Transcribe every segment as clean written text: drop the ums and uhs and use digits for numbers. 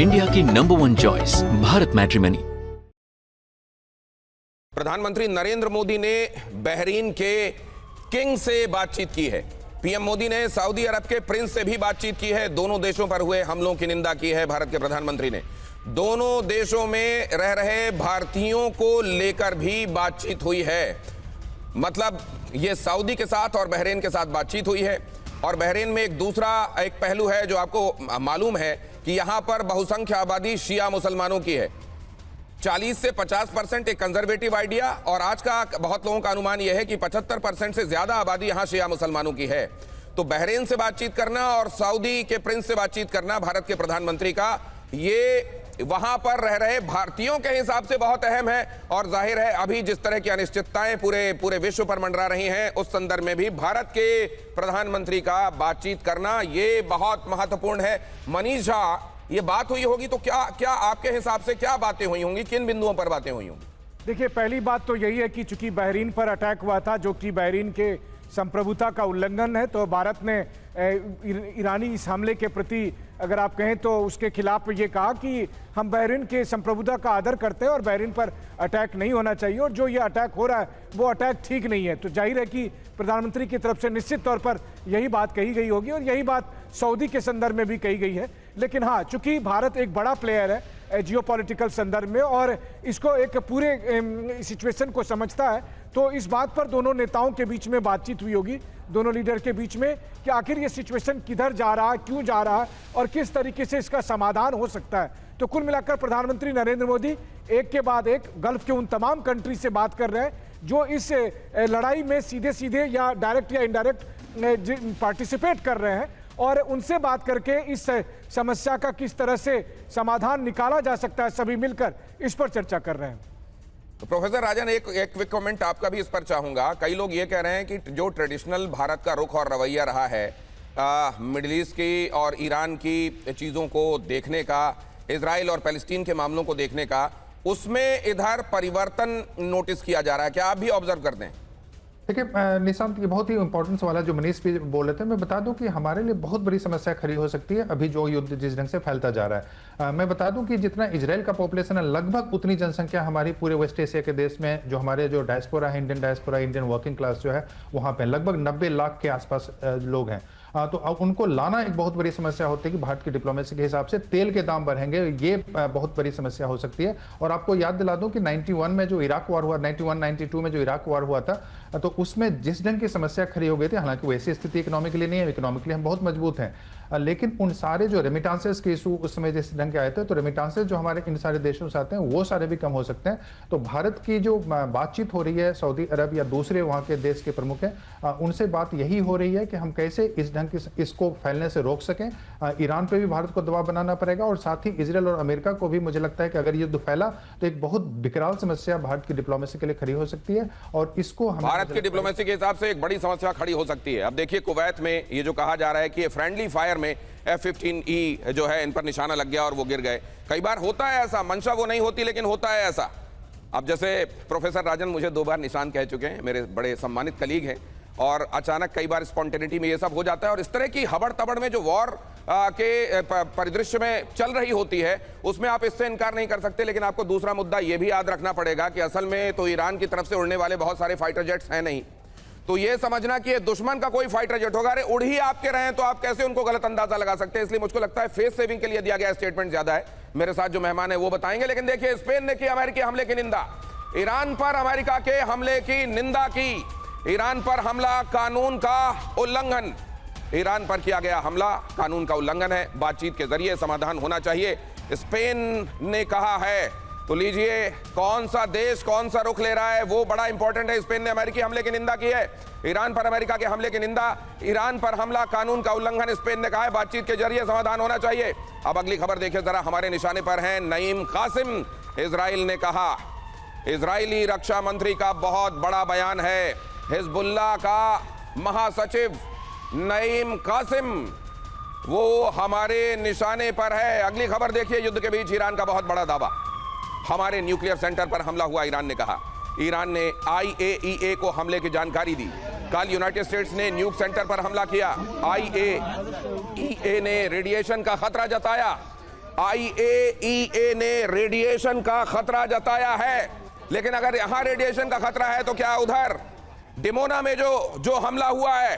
India की number 1 choice Bharat matrimony. प्रधानमंत्री नरेंद्र मोदी ने बहरीन के किंग से बातचीत की है। पीएम मोदी ने सऊदी अरब के प्रिंस से भी बातचीत की है। दोनों देशों पर हुए हमलों की निंदा की है भारत के प्रधानमंत्री ने। दोनों देशों में रह रहे भारतीयों को लेकर भी बातचीत हुई है। मतलब ये सऊदी के साथ और बहरीन के साथ बातचीत हुई है। और बहरीन में एक दूसरा एक पहलू है जो आपको मालूम है कि यहां पर बहुसंख्य आबादी शिया मुसलमानों की है। 40 से 50% एक कंजर्वेटिव आइडिया, और आज का बहुत लोगों का अनुमान यह है कि 75% से ज्यादा आबादी यहां शिया मुसलमानों की है। तो बहरीन से बातचीत करना और सऊदी के प्रिंस से बातचीत करना भारत के प्रधानमंत्री का, ये वहां पर रह रहे भारतीयों के हिसाब से बहुत अहम है। और जाहिर है अभी जिस तरह की अनिश्चितताएं पूरे विश्व पर मंडरा रही हैं, उस संदर्भ में भी भारत के प्रधानमंत्री का बातचीत करना ये बहुत महत्वपूर्ण है। मनीष झा, ये बात हुई होगी तो क्या आपके हिसाब से क्या बातें हुई होंगी, किन बिंदुओं पर बातें हुई होंगी? देखिए, पहली बात तो यही है कि चूंकि बहरीन पर अटैक हुआ था जो कि बहरीन के संप्रभुता का उल्लंघन है, तो भारत ने ईरानी इस हमले के प्रति अगर आप कहें तो उसके खिलाफ ये कहा कि हम बहरीन के संप्रभुता का आदर करते हैं और बहरीन पर अटैक नहीं होना चाहिए, और जो ये अटैक हो रहा है वो अटैक ठीक नहीं है। तो जाहिर है कि प्रधानमंत्री की तरफ से निश्चित तौर पर यही बात कही गई होगी और यही बात सऊदी के संदर्भ में भी कही गई है। लेकिन हाँ, चूंकि भारत एक बड़ा प्लेयर है जियोपॉलिटिकल संदर्भ में और इसको एक पूरे सिचुएशन को समझता है, तो इस बात पर दोनों नेताओं के बीच में बातचीत हुई होगी, दोनों लीडर के बीच में, कि आखिर ये सिचुएशन किधर जा रहा है, क्यों जा रहा है और किस तरीके से इसका समाधान हो सकता है। तो कुल मिलाकर प्रधानमंत्री नरेंद्र मोदी एक के बाद एक गल्फ के उन तमाम कंट्री से बात कर रहे हैं जो इस लड़ाई में सीधे सीधे या डायरेक्ट या इनडायरेक्ट पार्टिसिपेट कर रहे हैं, और उनसे बात करके इस समस्या का किस तरह से समाधान निकाला जा सकता है, सभी मिलकर इस पर चर्चा कर रहे हैं। तो प्रोफेसर राजन, एक क्विक कमेंट आपका भी इस पर चाहूंगा। कई लोग ये कह रहे हैं कि जो ट्रेडिशनल भारत का रुख और रवैया रहा है मिडिल ईस्ट की और ईरान की चीज़ों को देखने का, इजराइल और पैलेस्टीन के मामलों को देखने का, उसमें इधर परिवर्तन नोटिस किया जा रहा है। क्या आप भी ऑब्जर्व करते हैं? देखिए निशांत, ये बहुत ही इंपॉर्टेंट सवाल है जो मनीष भी बोल रहे थे। मैं बता दूं कि हमारे लिए बहुत बड़ी समस्या खड़ी हो सकती है अभी जो युद्ध जिस ढंग से फैलता जा रहा है। मैं बता दूं कि जितना इजराइल का पॉपुलेशन है, लगभग उतनी जनसंख्या हमारी पूरे वेस्ट एशिया के देश में, जो हमारे जो डायस्पोरा है, Indian diaspora, Indian working class जो है, वहाँ पे लगभग 90 लाख के आसपास लोग हैं। तो अब उनको लाना एक बहुत बड़ी समस्या होती है कि भारत की डिप्लोमेसी के हिसाब से तेल के दाम बढ़ेंगे, ये बहुत बड़ी समस्या हो सकती है। और आपको याद दिला दूं कि 91 में जो इराक वॉर हुआ, 91-92 में जो इराक वॉर हुआ था, तो उसमें जिस ढंग की समस्या खड़ी हो गई थी, हालांकि वैसी स्थिति इकोनॉमिकली नहीं है, इकोनॉमिकली हम बहुत मजबूत हैं, लेकिन उन सारे जो रेमिटांसेस के इशू उस समय जिस ढंग के आए थे, तो रेमिटांसेस जो हमारे इन सारे देशों से आते हैं वो सारे भी कम हो सकते हैं। तो भारत की जो बातचीत हो रही है सऊदी अरब या दूसरे वहाँ के देश के प्रमुख हैं, उनसे बात यही हो रही है कि हम कैसे इस ढंग की इसको फैलने से रोक सकें। ईरान पे भी भारत को दबाव बनाना पड़ेगा, और साथ ही इजराइल और अमेरिका को भी मुझे लगता है कि अगर युद्ध फैला तो एक बहुत विकराल समस्या भारत की डिप्लोमेसी के लिए खड़ी हो सकती है, और इसको हम भारत की डिप्लोमेसी के हिसाब से एक बड़ी समस्या खड़ी हो सकती है। अब देखिए, कुवैत में ये जो कहा जा रहा है कि फ्रेंडली फायर में F-15E जो है इन पर निशाना लग गया और वो गिर गए। कई बार होता है ऐसा, मंशा वो नहीं होती लेकिन होता है ऐसा। अब जैसे प्रोफेसर राजन मुझे 2 बार निशान कह चुके हैं, मेरे बड़े सम्मानित कलीग हैं, और अचानक कई बार स्पॉन्टेनिटी में ये सब हो जाता है। और इस तरह की हबड़ तबड़ में जो वॉर के परिदृश्य में चल रही होती है, उसमें आप इससे इनकार नहीं कर सकते। लेकिन आपको दूसरा मुद्दा ये भी याद रखना पड़ेगा कि असल में तो ईरान की तरफ से उड़ने वाले बहुत सारे फाइटर जेट्स हैं नहीं। तो ये समझना कि ये दुश्मन का कोई फाइटर जेट होगा, अरे उड़ ही आपके रहे तो आप कैसे उनको गलत अंदाजा लगा सकते हैं। इसलिए मुझको लगता है फेस सेविंग के लिए दिया गया स्टेटमेंट ज्यादा है। मेरे साथ जो मेहमान है वो बताएंगे। लेकिन देखिए, स्पेन ने की अमेरिकी हमले की निंदा, ईरान पर अमेरिका के हमले की निंदा की। ईरान पर हमला कानून का उल्लंघन, ईरान पर किया गया हमला कानून का उल्लंघन है, बातचीत के जरिए समाधान होना चाहिए, स्पेन ने कहा है। तो लीजिए, कौन सा देश कौन सा रुख ले रहा है वो बड़ा इंपॉर्टेंट है। स्पेन ने अमेरिकी हमले की निंदा की है, ईरान पर अमेरिका के हमले की निंदा। ईरान पर हमला कानून का उल्लंघन, स्पेन ने कहा है बातचीत के जरिए समाधान होना चाहिए। अब अगली खबर देखिए जरा, हमारे निशाने पर हैं नईम कासिम। इजराइल ने कहा, इजरायली रक्षा मंत्री का बहुत बड़ा बयान है। हिजबुल्लाह का महासचिव नईम कासिम वो हमारे निशाने पर है। अगली खबर देखिए, युद्ध के बीच ईरान का बहुत बड़ा दावा, हमारे न्यूक्लियर सेंटर पर हमला हुआ। ईरान ने कहा, ईरान ने IAEA को हमले की जानकारी दी। कल यूनाइटेड स्टेट्स ने न्यूक सेंटर पर हमला किया। IAEA ने रेडिएशन का खतरा जताया। IAEA ने रेडिएशन का खतरा जताया है, लेकिन अगर यहां रेडिएशन का खतरा है तो क्या उधर डिमोना में जो हमला हुआ है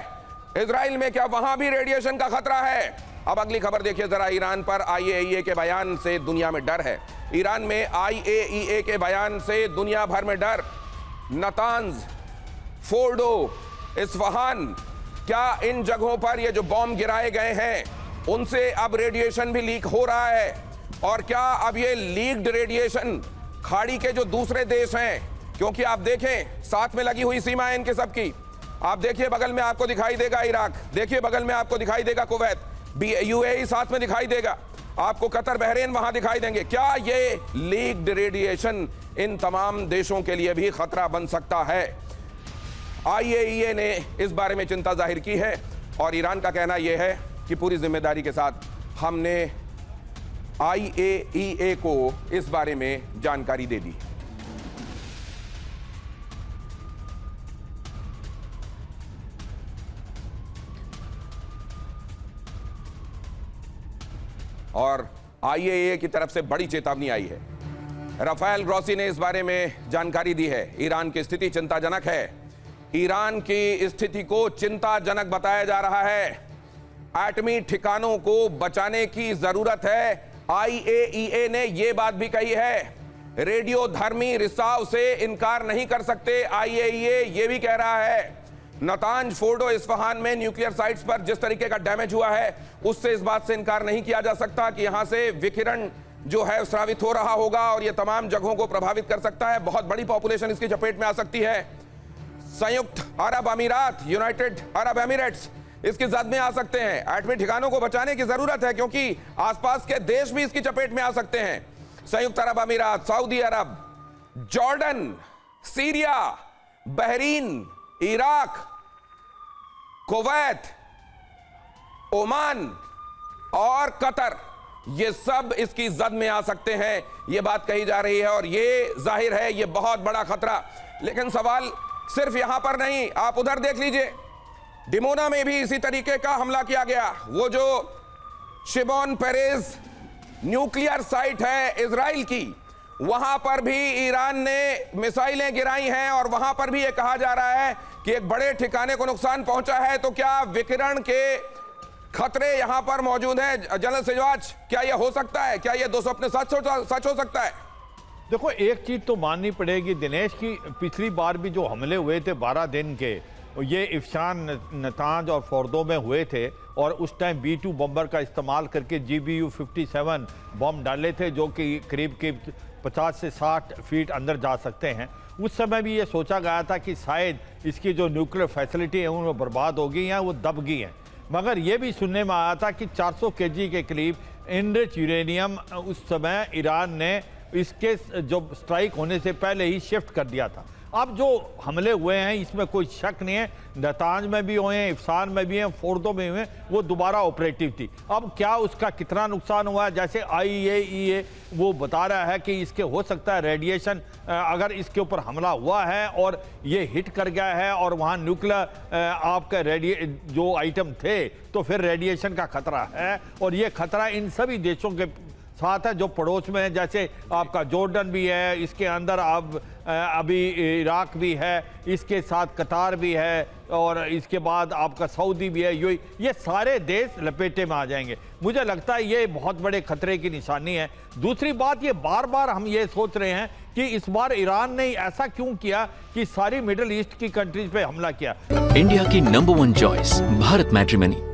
इजराइल में, क्या वहां भी रेडिएशन का खतरा है? अब अगली खबर देखिए जरा। ईरान पर IAEA के बयान से दुनिया में डर है। ईरान में IAEA के बयान से दुनिया भर में डर। नतांज, फोर्डो, इस्फहान, क्या इन जगहों पर ये जो बॉम्ब गिराए गए हैं उनसे अब रेडिएशन भी लीक हो रहा है? और क्या अब ये लीक्ड रेडिएशन खाड़ी के जो दूसरे देश हैं, क्योंकि आप देखें साथ में लगी हुई सीमा है इनके सबकी, आप देखिए बगल में आपको दिखाई देगा इराक, देखिए बगल में आपको दिखाई देगा कुवैत, UAE साथ में दिखाई देगा आपको, कतर, बहरीन वहां दिखाई देंगे। क्या ये लीक्ड रेडिएशन इन तमाम देशों के लिए भी खतरा बन सकता है? IAEA ने इस बारे में चिंता जाहिर की है और ईरान का कहना यह है कि पूरी जिम्मेदारी के साथ हमने IAEA को इस बारे में जानकारी दे दी। और IAEA की तरफ से बड़ी चेतावनी आई है। राफेल ग्रॉसी ने इस बारे में जानकारी दी है। ईरान की स्थिति चिंताजनक है। ईरान की स्थिति को चिंताजनक बताया जा रहा है। एटमी ठिकानों को बचाने की जरूरत है। IAEA ने यह बात भी कही है। रेडियोधर्मी रिसाव से इनकार नहीं कर सकते। IAEA यह भी कह रहा है नतांज, फोर्डो, इस्फहान में न्यूक्लियर साइट्स पर जिस तरीके का डैमेज हुआ है उससे इस बात से इनकार नहीं किया जा सकता कि यहां से विकिरण जो है स्रावित हो रहा होगा और यह तमाम जगहों को प्रभावित कर सकता है। बहुत बड़ी पॉपुलेशन इसकी चपेट में आ सकती है। संयुक्त अरब अमीरात, यूनाइटेड अरब एमिरेट्स इसकी जद में आ सकते हैं। एटमी ठिकानों को बचाने की जरूरत है क्योंकि आसपास के देश भी इसकी चपेट में आ सकते हैं। संयुक्त अरब अमीरात, सऊदी अरब, Jordan, Syria, Bahrain, Iraq, Kuwait, Oman और कतर, ये सब इसकी जद में आ सकते हैं। ये बात कही जा रही है और ये जाहिर है ये बहुत बड़ा खतरा। लेकिन सवाल सिर्फ यहां पर नहीं, आप उधर देख लीजिए, डिमोना में भी इसी तरीके का हमला किया गया। वो जो शिमोन पेरेज न्यूक्लियर साइट है इजराइल की, वहां पर भी ईरान ने मिसाइलें गिराई हैं और वहां पर भी ये कहा जा रहा है कि एक बड़े ठिकाने को नुकसान पहुंचा है। तो क्या विकिरण के खतरे यहां पर मौजूद हैं? जनरल सिजवाच, क्या यह हो सकता है? क्या यह दो स्वप्न सच हो सकता है? देखो, एक चीज तो माननी पड़ेगी दिनेश की, पिछली बार भी जो हमले हुए थे 12 दिन के, ये इफ्शान, नतांज और फोर्दो में हुए थे और उस टाइम B-2 बम्बर का इस्तेमाल करके GBU-57 बम डाले थे जो कि करीब 50 से 60 फीट अंदर जा सकते हैं। उस समय भी ये सोचा गया था कि शायद इसकी जो न्यूक्लियर फैसिलिटी है उनमें बर्बाद हो गई हैं, वो दब गई हैं। मगर ये भी सुनने में आया था कि 400 kg के करीब एनरिच यूरेनियम उस समय ईरान ने इसके जो स्ट्राइक होने से पहले ही शिफ्ट कर दिया था। अब जो हमले हुए हैं इसमें कोई शक नहीं है, नतांज में भी हुए हैं, इफ्सान में भी हैं, फोर्दो में हुए हैं, वो दोबारा ऑपरेटिव थी। अब क्या उसका कितना नुकसान हुआ है, जैसे IAEA वो बता रहा है कि इसके हो सकता है रेडिएशन, अगर इसके ऊपर हमला हुआ है और ये हिट कर गया है और वहाँ न्यूक्लियर आपका जो आइटम थे, तो फिर रेडिएशन का खतरा है। और ये खतरा इन सभी देशों के साथ है जो पड़ोस में है, जैसे आपका जॉर्डन भी है, इसके अंदर अब अभी इराक भी है, इसके साथ कतार भी है और इसके बाद आपका सऊदी भी है। ये सारे देश लपेटे में आ जाएंगे। मुझे लगता है ये बहुत बड़े खतरे की निशानी है। दूसरी बात, ये बार बार हम ये सोच रहे हैं कि इस बार ईरान ने ऐसा क्यों किया कि सारी मिडिल ईस्ट की कंट्रीज पे हमला किया। इंडिया की नंबर 1 चॉइस भारत मैट्रिमनी।